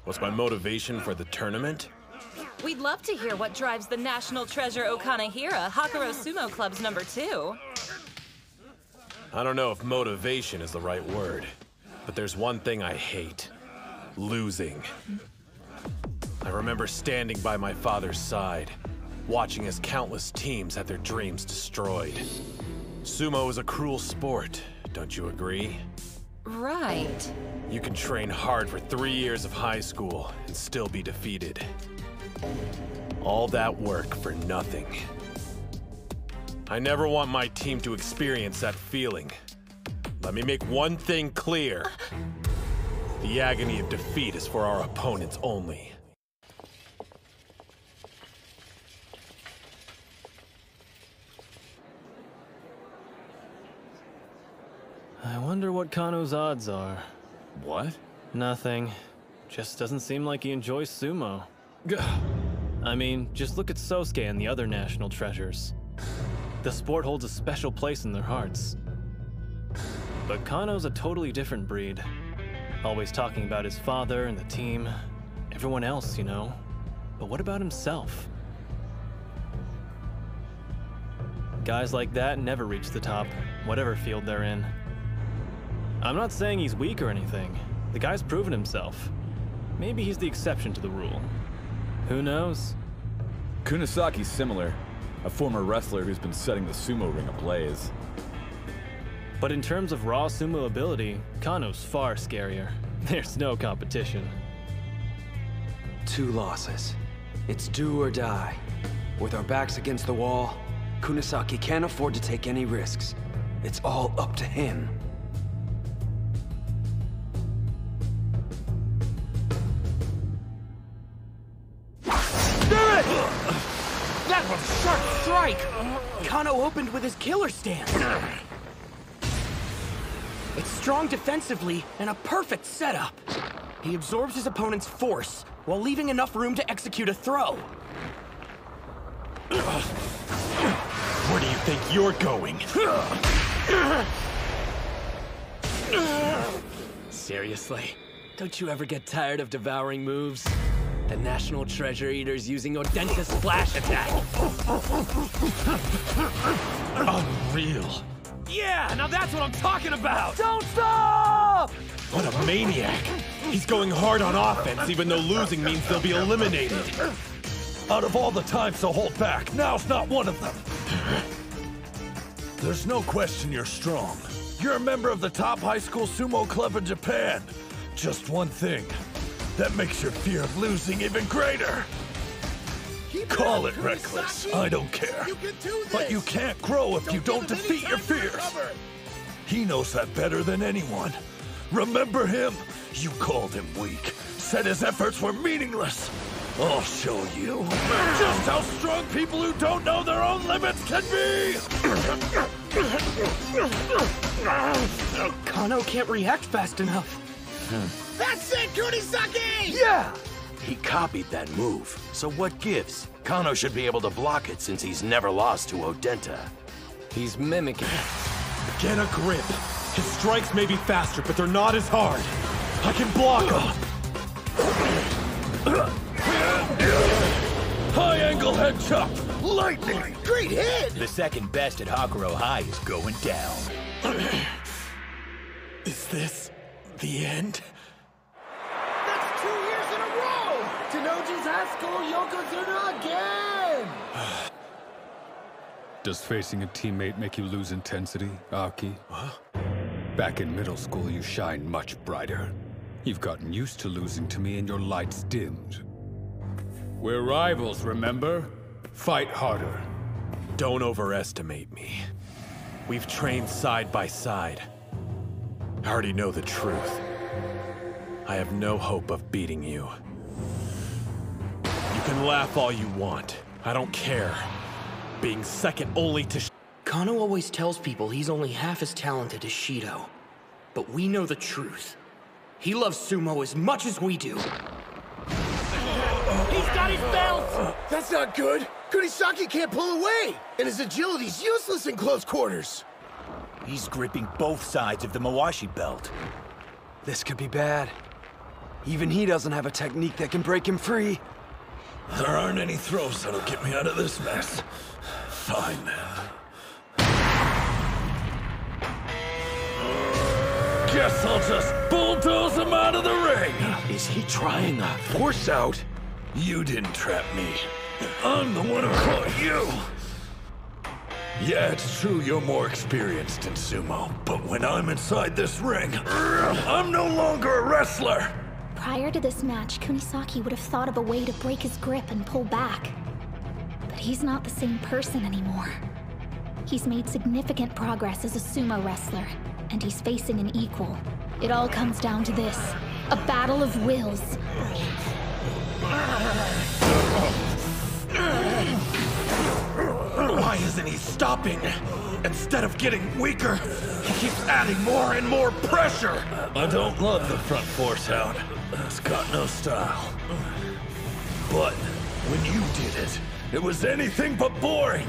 What's my motivation for the tournament? We'd love to hear what drives the national treasure Okanahira, Hakuro Sumo Club's #2. I don't know if motivation is the right word, but there's one thing I hate. Losing. I remember standing by my father's side, watching as countless teams had their dreams destroyed. Sumo is a cruel sport, don't you agree? Right. You can train hard for 3 years of high school and still be defeated. All that work for nothing. I never want my team to experience that feeling. Let me make one thing clear. The agony of defeat is for our opponents only. I wonder what Kano's odds are. What? Nothing. Just doesn't seem like he enjoys sumo. I mean, just look at Sosuke and the other national treasures. The sport holds a special place in their hearts. But Kano's a totally different breed. Always talking about his father and the team. Everyone else, you know. But what about himself? Guys like that never reach the top, whatever field they're in. I'm not saying he's weak or anything. The guy's proven himself. Maybe he's the exception to the rule. Who knows? Kunasaki's similar. A former wrestler who's been setting the sumo ring ablaze. But in terms of raw sumo ability, Kano's far scarier. There's no competition. 2 losses. It's do or die. With our backs against the wall, Kunasaki can't afford to take any risks. It's all up to him. That was a sharp strike! Kano opened with his killer stance. It's strong defensively and a perfect setup. He absorbs his opponent's force while leaving enough room to execute a throw. Where do you think you're going? Seriously? Don't you ever get tired of devouring moves? The National Treasure Eater's using Odenta's Splash Attack. Unreal. Yeah, now that's what I'm talking about! Don't stop! What a maniac. He's going hard on offense, even though losing means they'll be eliminated. Out of all the times to hold back, now's not one of them. There's no question you're strong. You're a member of the top high school sumo club in Japan. Just one thing. That makes your fear of losing even greater. Call it reckless, I don't care. But you can't grow if you don't defeat your fears. He knows that better than anyone. Remember him? You called him weak, said his efforts were meaningless. I'll show you just how strong people who don't know their own limits can be! Kano can't react fast enough. That's it, Kunisaki! Yeah! He copied that move, so what gives? Kano should be able to block it since he's never lost to Odenta. He's mimicking. Get a grip. His strikes may be faster, but they're not as hard. I can block them. High angle head chop! Lightning! Great hit! The second best at Hakuro High is going down. Is this the end? That's 2 years in a row! Tenoji's high school Yokozuna again! Does facing a teammate make you lose intensity, Aki? Huh? Back in middle school, you shined much brighter. You've gotten used to losing to me and your lights dimmed. We're rivals, remember? Fight harder. Don't overestimate me. We've trained side by side. I already know the truth. I have no hope of beating you. You can laugh all you want. I don't care. Being second only to Kano always tells people he's only half as talented as Shido. But we know the truth. He loves sumo as much as we do. He's got his belt! That's not good! Kunisaki can't pull away! And his agility's useless in close quarters! He's gripping both sides of the Mawashi belt. This could be bad. Even he doesn't have a technique that can break him free. There aren't any throws that'll get me out of this mess. Fine then. Guess I'll just bulldoze him out of the ring! Is he trying a force out? You didn't trap me. I'm the one who caught you! Yeah, it's true you're more experienced in sumo, but when I'm inside this ring, I'm no longer a wrestler! Prior to this match, Kunisaki would have thought of a way to break his grip and pull back. But he's not the same person anymore. He's made significant progress as a sumo wrestler, and he's facing an equal. It all comes down to this, a battle of wills. Why isn't he stopping? Instead of getting weaker, he keeps adding more and more pressure! I don't love the front force out. It's got no style. But when you did it, it was anything but boring.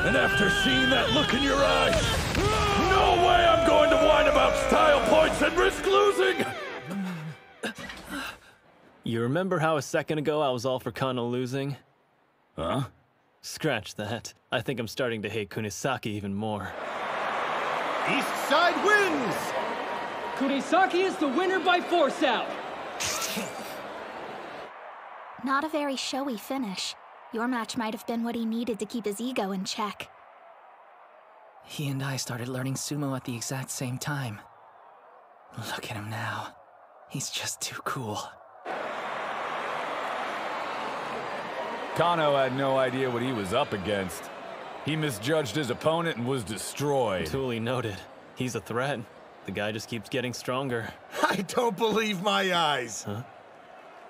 And after seeing that look in your eyes, no way I'm going to whine about style points and risk losing! You remember how a second ago I was all for Kano losing? Huh? Scratch that. I think I'm starting to hate Kunisaki even more. East side wins! Kunisaki is the winner by force out! Not a very showy finish. Your match might have been what he needed to keep his ego in check. He and I started learning sumo at the exact same time. Look at him now. He's just too cool. Kano had no idea what he was up against. He misjudged his opponent and was destroyed. Duly noted. He's a threat. The guy just keeps getting stronger. I don't believe my eyes. Huh?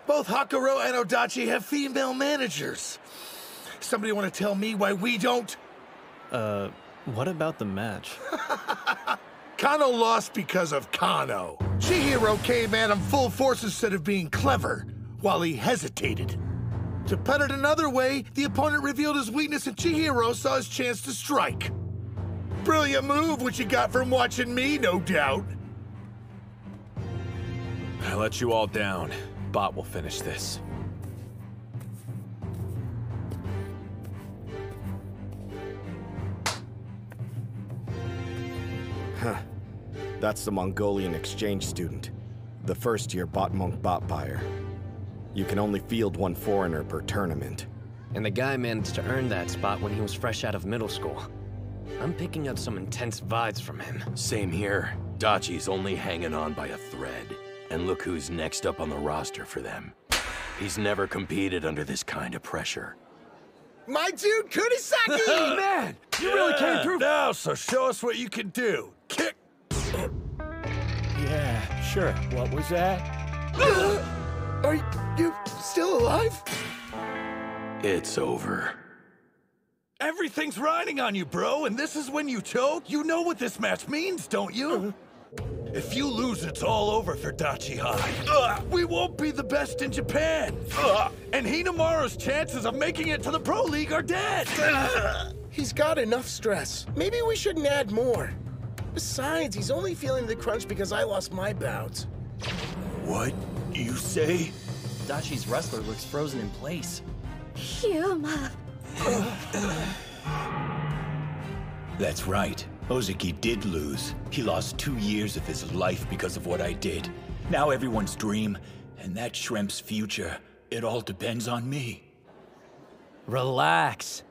Both Hakuro and Odachi have female managers. Somebody want to tell me why we don't? What about the match? Kano lost because of Kano. Chihiro came at him full force instead of being clever, while he hesitated. To put it another way, the opponent revealed his weakness and Chihiro saw his chance to strike. Brilliant move, which you got from watching me, no doubt. I let you all down. Bot will finish this. Huh. That's the Mongolian exchange student. The first-year bot monk bot buyer. You can only field one foreigner per tournament. And the guy managed to earn that spot when he was fresh out of middle school. I'm picking up some intense vibes from him. Same here. Dachi's only hanging on by a thread. And look who's next up on the roster for them. He's never competed under this kind of pressure. My dude, Kunisaki! Man, you really came through now, so show us what you can do. Kick! Yeah, sure. What was that? Are you still alive? It's over. Everything's riding on you, bro, and this is when you choke? You know what this match means, don't you? If you lose, it's all over for Dachi High. We won't be the best in Japan. And Hinamaru's chances of making it to the Pro League are dead. He's got enough stress. Maybe we shouldn't add more. Besides, he's only feeling the crunch because I lost my bout. What you say? Dachi's wrestler looks frozen in place. Hyuma. That's right. Ozeki did lose. He lost 2 years of his life because of what I did. Now everyone's dream, and that shrimp's future, it all depends on me. Relax.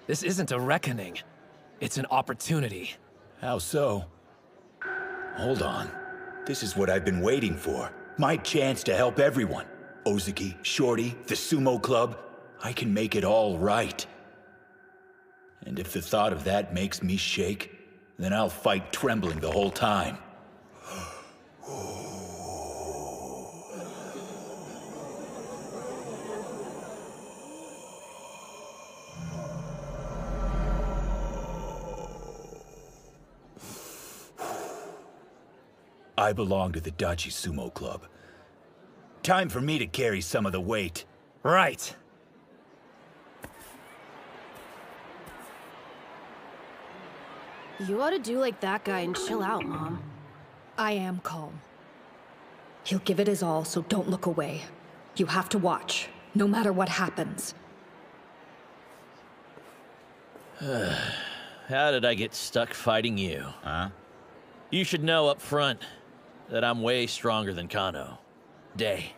This isn't a reckoning. It's an opportunity. How so? Hold on. This is what I've been waiting for. My chance to help everyone. Ozeki, Shorty, the sumo club. I can make it all right. And if the thought of that makes me shake, then I'll fight trembling the whole time. I belong to the Dachi Sumo Club. Time for me to carry some of the weight. Right. You ought to do like that guy and chill out, Mom. I am calm. He'll give it his all, so don't look away. You have to watch, no matter what happens. How did I get stuck fighting you? Huh? You should know up front that I'm way stronger than Kano. Day.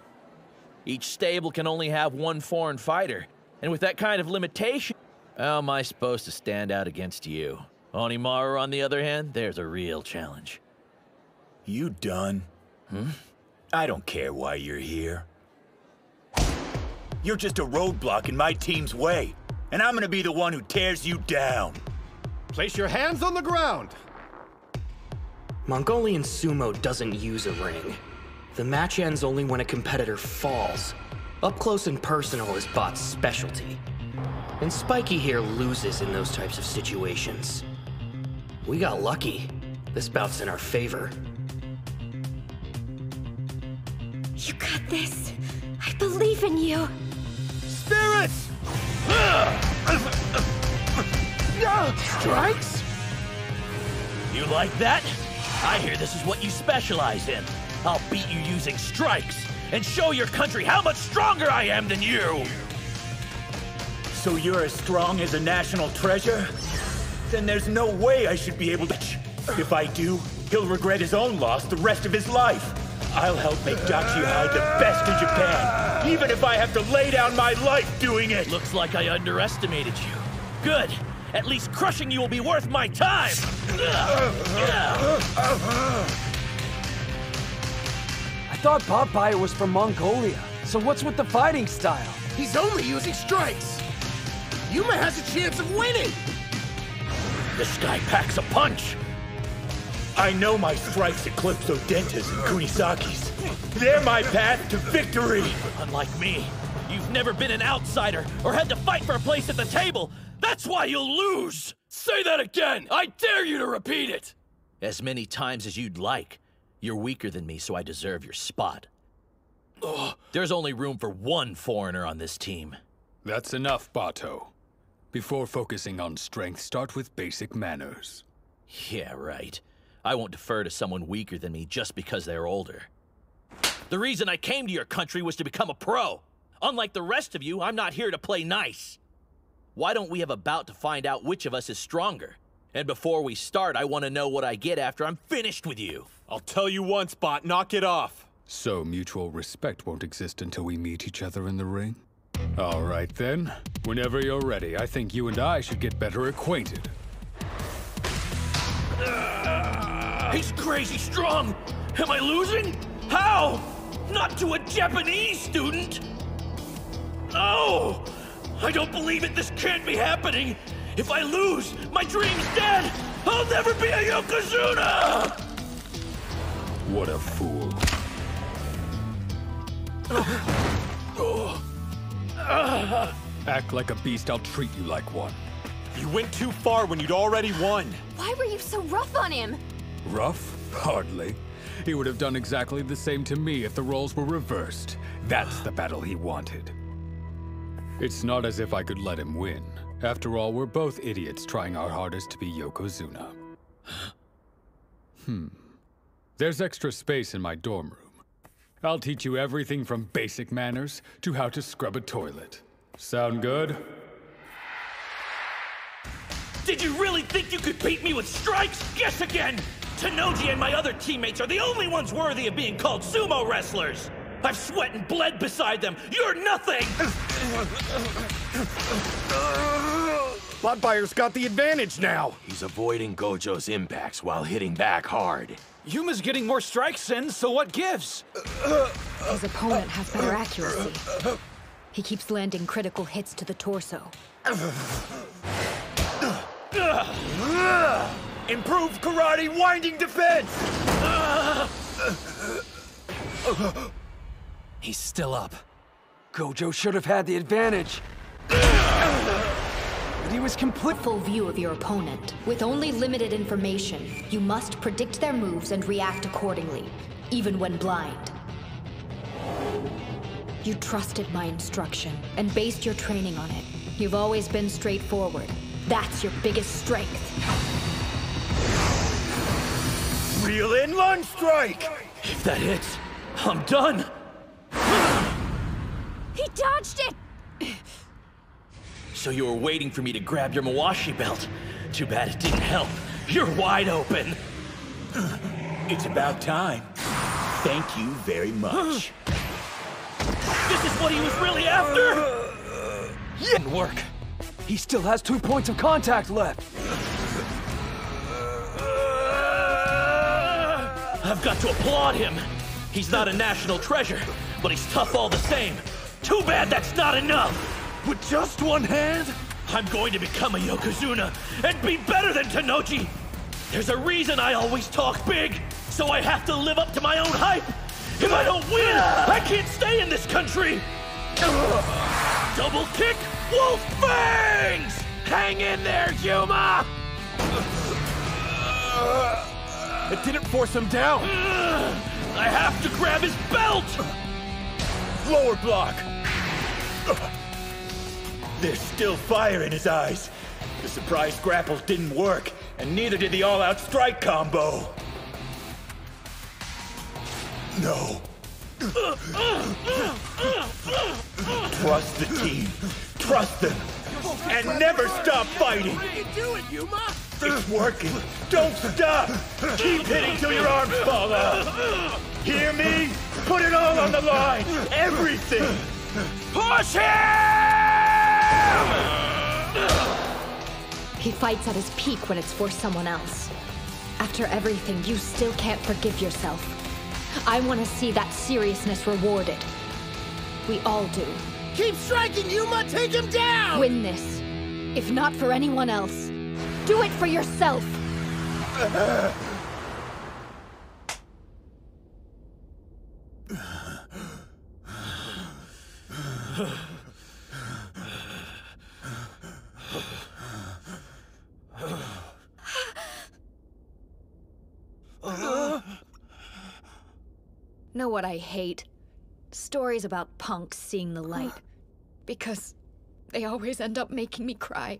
Each stable can only have one foreign fighter, and with that kind of limitation, how am I supposed to stand out against you? Onimaru, on the other hand, there's a real challenge. You done? I don't care why you're here. You're just a roadblock in my team's way, and I'm gonna be the one who tears you down. Place your hands on the ground! Mongolian sumo doesn't use a ring. The match ends only when a competitor falls. Up close and personal is Bot's specialty. And Spiky here loses in those types of situations. We got lucky. This bout's in our favor. You got this. I believe in you. Spirits! Strikes? You like that? I hear this is what you specialize in. I'll beat you using strikes and show your country how much stronger I am than you! So you're as strong as a national treasure? Then there's no way I should be able to... If I do, he'll regret his own loss the rest of his life. I'll help make Dachi-Hai the best in Japan, even if I have to lay down my life doing it! Looks like I underestimated you. Good! At least crushing you will be worth my time! I thought Botbire was from Mongolia, so what's with the fighting style? He's only using strikes! Yuma has a chance of winning! This guy packs a punch! I know my strikes eclipse Odenta's and Kunisaki's. They're my path to victory! Unlike me, you've never been an outsider or had to fight for a place at the table! That's why you'll lose! Say that again! I dare you to repeat it! As many times as you'd like. You're weaker than me, so I deserve your spot. There's only room for one foreigner on this team. That's enough, Bato. Before focusing on strength, start with basic manners. Yeah, right. I won't defer to someone weaker than me just because they're older. The reason I came to your country was to become a pro. Unlike the rest of you, I'm not here to play nice. Why don't we have a bout to find out which of us is stronger? And before we start, I want to know what I get after I'm finished with you. I'll tell you once, Bot, knock it off. So mutual respect won't exist until we meet each other in the ring? All right then. Whenever you're ready, I think you and I should get better acquainted. He's crazy strong! Am I losing? How? Not to a Japanese student? Oh! I don't believe it! This can't be happening! If I lose, my dream's dead! I'll never be a Yokozuna! What a fool. Act like a beast, I'll treat you like one. You went too far when you'd already won. Why were you so rough on him? Rough? Hardly. He would have done exactly the same to me if the roles were reversed. That's the battle he wanted. It's not as if I could let him win. After all, we're both idiots trying our hardest to be Yokozuna. There's extra space in my dorm room. I'll teach you everything from basic manners to how to scrub a toilet. Sound good? Did you really think you could beat me with strikes? Guess again! Tanoji and my other teammates are the only ones worthy of being called sumo wrestlers! I've sweat and bled beside them! You're nothing! Botbire's got the advantage now! He's avoiding Gojo's impacts while hitting back hard. Yuma's getting more strikes in, so what gives? His opponent has better accuracy. He keeps landing critical hits to the torso. Improved karate winding defense! He's still up. Gojo should have had the advantage. But he was complete. Full view of your opponent. With only limited information, you must predict their moves and react accordingly, even when blind. You trusted my instruction and based your training on it. You've always been straightforward. That's your biggest strength. Reel in lunge strike! If that hits, I'm done! He dodged it! So you were waiting for me to grab your Mawashi belt. Too bad it didn't help. You're wide open. It's about time. Thank you very much. This is what he was really after? Didn't work. He still has 2 points of contact left. I've got to applaud him. He's not a national treasure, but he's tough all the same. Too bad that's not enough. With just one hand? I'm going to become a Yokozuna and be better than Tanochi. There's a reason I always talk big, so I have to live up to my own hype. If I don't win, I can't stay in this country. Double kick, wolf fangs! Hang in there, Yuma! It didn't force him down. I have to grab his belt! Lower block! There's still fire in his eyes. The surprise grapple didn't work, and neither did the all-out strike combo. No. Trust the team. Trust them. And never stop fighting. Do it, Yuma! It's working. Don't stop. Keep hitting till your arms fall off. Hear me? Put it all on the line. Everything. Push him! He fights at his peak when it's for someone else. After everything, you still can't forgive yourself. I want to see that seriousness rewarded. We all do. Keep striking, Yuma! Take him down! Win this. If not for anyone else, do it for yourself! Know what I hate? Stories about punks seeing the light. Because they always end up making me cry.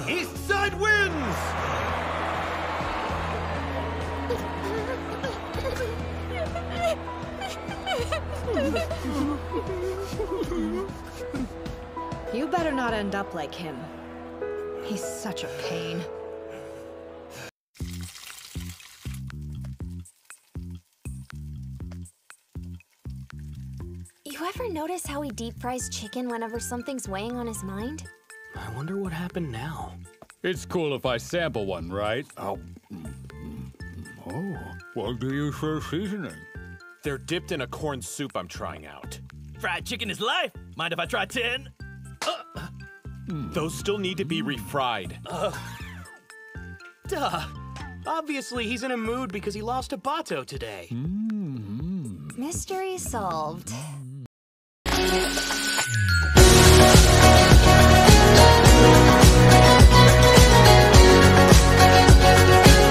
East Side wins! You better not end up like him. He's such a pain. You ever notice how he deep fries chicken whenever something's weighing on his mind? I wonder what happened now. It's cool if I sample one, right? Oh, what do you say seasoning? They're dipped in a corn soup I'm trying out. Fried chicken is life. Mind if I try 10? Those still need to be refried. Duh. Obviously, he's in a mood because he lost to Bato today. Mystery solved.